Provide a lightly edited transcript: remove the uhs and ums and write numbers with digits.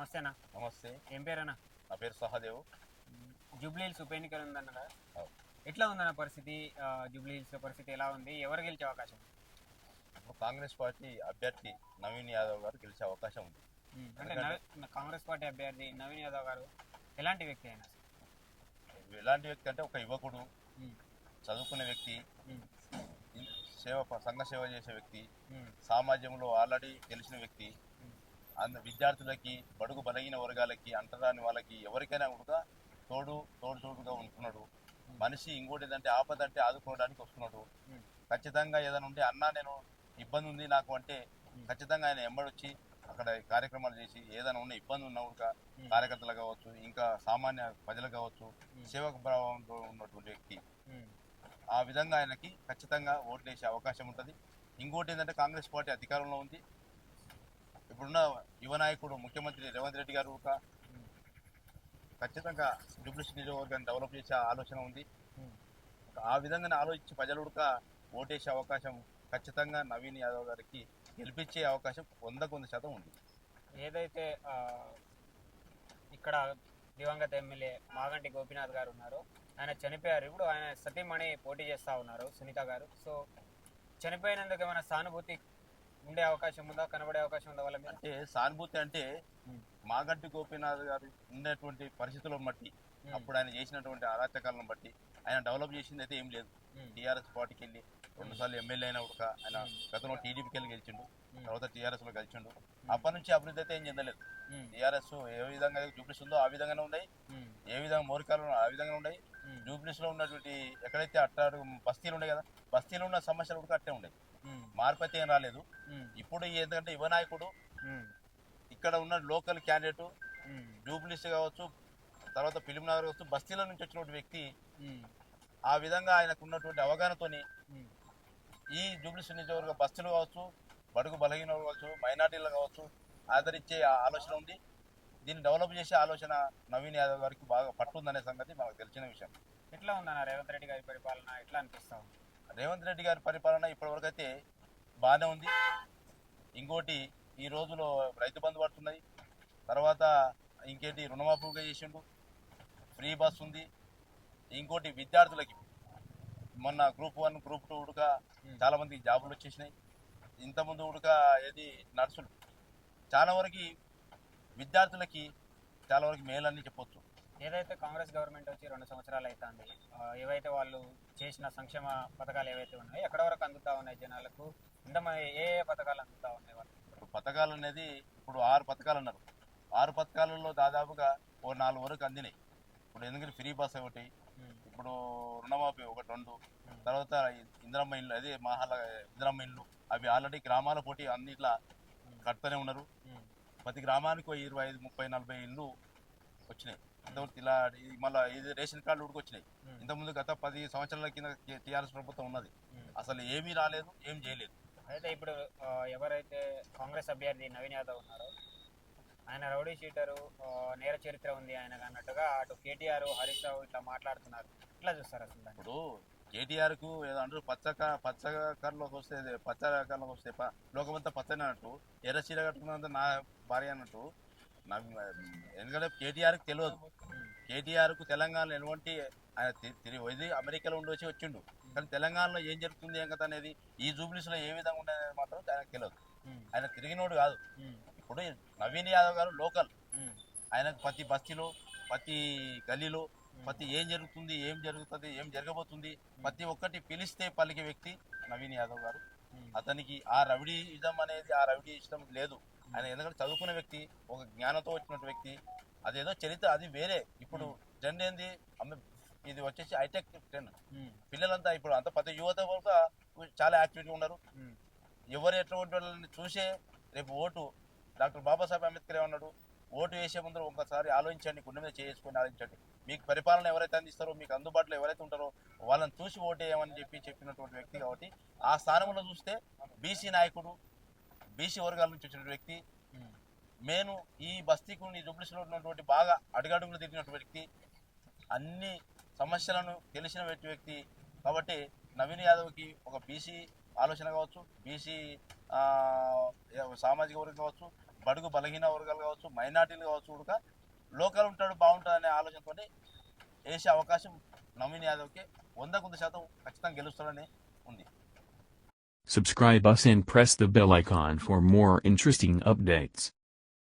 నమస్తేనా. నమస్తే. ఏం పేరన్నా? నా పేరు సహదేవ్. జూబ్లీ హిల్స్ ఉప ఎన్నికలు ఉందన్న కదా, అవును. ఎట్లా ఉందన్న పరిస్థితి? జూబ్లీ హిల్స్ పరిస్థితి ఎలా ఉంది? ఎవరు గెలిచే అవకాశం? ఇప్పుడు కాంగ్రెస్ పార్టీ అభ్యర్థి నవీన్ యాదవ్ గారు గెలిచే అవకాశం ఉంది. అంటే ఎందుకంటే కాంగ్రెస్ పార్టీ అభ్యర్థి నవీన్ యాదవ్ గారు ఎలాంటి వ్యక్తి అయినా? ఎలాంటి వ్యక్తి అంటే ఒక యువకుడు, ఉమ్, చదువుకునే వ్యక్తి, ఉమ్, సంఘ సేవ చేసే వ్యక్తి, ఉమ్, సమాజంలో ఆల్రెడీ తెలిసిన వ్యక్తి, ఉమ్, విద్యార్థులకి, బడుగు బలహీన వర్గాలకి, అంటరాని వాళ్ళకి ఎవరికైనా కూడా తోడుగా ఉంటున్నాడు. మనిషి ఇంకోటి ఏంటంటే ఆపదంటే ఆదుకోవడానికి వస్తున్నాడు. ఉమ్, ఖచ్చితంగా ఏదైనా ఉంటే అన్నా నేను ఇబ్బంది ఉంది నాకు అంటే ఖచ్చితంగా ఆయన ఎంబడొచ్చి అక్కడ కార్యక్రమాలు చేసి ఏదైనా ఉన్న ఇబ్బంది ఉన్నా కూడా కార్యకర్తలు కావచ్చు, ఇంకా సామాన్య ప్రజలు కావచ్చు, సేవక భావంతో ఉన్నటువంటి వ్యక్తి. ఉమ్, ఆ విధంగా ఆయనకి ఖచ్చితంగా ఓట్లు వేసే అవకాశం ఉంటుంది. ఇంకోటి ఏంటంటే కాంగ్రెస్ పార్టీ అధికారంలో ఉంది. ఇప్పుడున్న యువ నాయకుడు ముఖ్యమంత్రి రేవంత్ రెడ్డి గారు కూడా ఉమ్, ఖచ్చితంగా జూబ్లీహిల్స్ నియోజకవర్గాన్ని డెవలప్ చేసే ఆలోచన ఉంది. ఉమ్. ఆ విధంగానే ఆలోచించి ప్రజలు కూడా ఓటేసే అవకాశం ఖచ్చితంగా నవీన్ యాదవ్ గారికి గెలిపించే అవకాశం 100% ఉంది. ఏదైతే ఇక్కడ దివంగత ఎమ్మెల్యే మాగంటి గోపీనాథ్ గారు ఉన్నారో, ఆయన చనిపోయారు. ఇప్పుడు ఆయన సతీమణి పోటీ చేస్తూ ఉన్నారు, సునీత గారు. సో చనిపోయినందుకు ఏమైనా సానుభూతి ఉండే అవకాశం ఉందా, కనబడే అవకాశం ఉందా వాళ్ళ మీద? అంటే సానుభూతి అంటే ఉమ్, మాగంటి గోపీనాథ్ గారు ఉన్నటువంటి పరిస్థితులను బట్టి, అప్పుడు ఆయన చేసినటువంటి అరాచకాలను బట్టి ఆయన డెవలప్ చేసింది అయితే ఏం లేదు. టీఆర్ఎస్ పార్టీకి వెళ్ళి 2 సార్లు ఎమ్మెల్యే అయినా కూడా ఆయన గతంలో టీడీపీకి వెళ్ళి గెలిచిండు, తర్వాత టీఆర్ఎస్ లో గెలిచిండు. అప్పటి నుంచి అభివృద్ధి అయితే ఏం చెందలేదు. టీఆర్ఎస్ ఏ విధంగా చూపిస్తుందో ఆ విధంగానే ఉన్నాయి, ఏ విధంగా మోరికాలు ఆ విధంగా ఉన్నాయి. జూబ్లీస్ లో ఉన్నటువంటి ఎక్కడైతే అట్టాడు బస్తీలు ఉన్నాయి కదా, బస్తీలో ఉన్న సమస్యలు కూడా అట్టే ఉన్నాయి, మార్పు అయితే ఏం రాలేదు. ఇప్పుడు ఎందుకంటే యువ నాయకుడు, ఇక్కడ ఉన్న లోకల్ క్యాండిడేట్, జూబ్లీస్ కావచ్చు, తర్వాత ఫిలిం నగర్ కావచ్చు, బస్తీల నుంచి వచ్చినటువంటి వ్యక్తి, ఆ విధంగా ఆయనకు ఉన్నటువంటి అవగాహనతోని ఈ జూబ్లీస్ నియోజకవర్గ బస్తీలు కావచ్చు, బడుగు బలహీన కావచ్చు, మైనార్టీలు కావచ్చు ఆదరించే ఆలోచన ఉంది. దీన్ని డెవలప్ చేసే ఆలోచన నవీన్ యాదవ్ గారికి బాగా పట్టుందనే సంగతి మనకు తెలిసిన విషయం. ఎట్లా ఉందన్న రేవంత్ రెడ్డి గారి పరిపాలన? ఎట్లా అనిపిస్తా ఉంది? రేవంత్ రెడ్డి గారి పరిపాలన ఇప్పటివరకు అయితే బాగానే ఉంది. ఇంకోటి ఈ రోజులో రైతు బంధు పడుతున్నాయి, తర్వాత ఇంకేంటి రుణమాఫీగా చేసిండు, ఫ్రీ బస్ ఉంది. ఇంకోటి విద్యార్థులకి మొన్న గ్రూప్ 1 గ్రూప్ 2 ఉడక చాలా మందికి జాబులు వచ్చేసినాయి. ఇంతకుముందు ఉడక ఏది నర్సులు, చాలా వరకు విద్యార్థులకి చాలా వరకు మేలని చెప్పొచ్చు. ఏదైతే కాంగ్రెస్ గవర్నమెంట్ వచ్చి 2 సంవత్సరాలు అవుతుంది, ఏవైతే వాళ్ళు చేసిన సంక్షేమ పథకాలు ఏవైతే ఉన్నాయో ఎక్కడ వరకు అందుతా ఉన్నాయి జనాలకు? ఏ ఏ పథకాలు అందుతా ఉన్నాయి వాళ్ళకి? ఇప్పుడు పథకాలు అనేది ఇప్పుడు 6 పథకాలు అన్నారు. 6 పథకాలలో దాదాపుగా 4 వరకు అందినాయి. ఇప్పుడు ఎందుకంటే ఫ్రీ బస్ ఒకటి, ఇప్పుడు రుణమాఫీ ఒకటి 2, తర్వాత ఇందిరమ్మ ఇల్లు, అదే ఇందిరమ్మ ఇల్లు, అవి ఆల్రెడీ గ్రామాల పోటీ అన్నిట్లా కడుతూనే ఉన్నారు. ప్రతి గ్రామానికి 25, 30, 40 ఇల్లు వచ్చినాయి. ఇంతవరకు ఇలా మళ్ళీ ఇది రేషన్ కార్డులు కూడా వచ్చినాయి. ఇంతకుముందు గత 10 సంవత్సరాల కింద టీఆర్ఎస్ ప్రభుత్వం ఉన్నది, అసలు ఏమీ రాలేదు, ఏం చేయలేదు. అయితే ఇప్పుడు ఎవరైతే కాంగ్రెస్ అభ్యర్థి నవీన్ యాదవ్ ఉన్నారో ఆయన రౌడీ షీటరు, నేర చరిత్ర ఉంది ఆయన అన్నట్టుగా అటు కేటీఆర్, హరీష్ రావు ఇట్లా మాట్లాడుతున్నారు. ఇట్లా చూస్తారు అసలు దాన్ని? ఇప్పుడు కేటీఆర్కు ఏదో అంటారు పచ్చ కర్రలోకి వస్తే పచ్చ కర్రలోకి వస్తే లోకమంతా పచ్చని అన్నట్టు, ఎర్ర చీర కట్టుకున్నంత నా భార్య అన్నట్టు. నాకు ఎందుకంటే కేటీఆర్కి తెలియదు. కేటీఆర్కు తెలంగాణలో ఎటువంటి ఆయన తిరిగి అమెరికాలో ఉండి వచ్చిండు, కానీ తెలంగాణలో ఏం జరుగుతుంది ఏం కదా అనేది, ఈ జూబ్లీస్లో ఏ విధంగా ఉండేది మాత్రం ఆయనకు తెలియదు. ఆయన తిరిగినోడు కాదు. ఇప్పుడు నవీన్ యాదవ్ గారు లోకల్, ఆయనకు ప్రతి బస్తీలో, ప్రతి గల్లీలో, ప్రతి ఏం జరుగుతుంది, ఏం జరుగుతుంది, ఏం జరగబోతుంది, ప్రతి ఒక్కటి పిలిస్తే పలికే వ్యక్తి నవీన్ యాదవ్ గారు. అతనికి ఆ రౌడీ ఇష్టం లేదు. ఆయన ఎందుకంటే చదువుకునే వ్యక్తి, ఒక జ్ఞానంతో వచ్చినటువంటి వ్యక్తి. అదేదో చరిత్ర అది వేరే. ఇప్పుడు ట్రెండ్ ఏంది, ఇది వచ్చేసి హైటెక్ ట్రెండ్. పిల్లలంతా ఇప్పుడు అంత ప్రతి యువత కూడా చాలా యాక్టివ్గా ఉన్నారు. ఎవరు ఎటువంటి వాళ్ళని చూసే రేపు ఓటు, డాక్టర్ బాబాసాహెబ్ అంబేద్కర్ ఏమన్నాడు, ఓటు వేసే ముందు ఒకసారి ఆలోచించండి, గుండె మీద చేసుకొని ఆలోచించండి. మీకు పరిపాలన ఎవరైతే అందిస్తారో, మీకు అందుబాటులో ఎవరైతే ఉంటారో వాళ్ళని చూసి ఓటు వేయమని చెప్పినటువంటి వ్యక్తి. కాబట్టి ఆ స్థానంలో చూస్తే బీసీ నాయకుడు, బీసీ వర్గాల నుంచి వచ్చిన వ్యక్తి, నేను ఈ బస్తీకు ఈ జూబ్లీస్లో ఉన్నటువంటి బాగా అడుగడుగులు తిరిగినటువంటి వ్యక్తి, అన్ని సమస్యలను తెలిసిన వ్యక్తి. కాబట్టి నవీన్ యాదవ్కి ఒక బీసీ ఆలోచన కావచ్చు, బీసీ సామాజిక వర్గం కావచ్చు, బడుగు బలహీన వర్గాలు కావచ్చు, మైనార్టీలు కావచ్చు, కూడా లోకల్ ఉంటాడు బాగుంటుంది అనే ఆలోచనతో వేసే అవకాశం నవీన్ యాదవ్కి 100% ఖచ్చితంగా గెలుస్తాడని ఉంది. Subscribe us and press the bell icon for more interesting updates.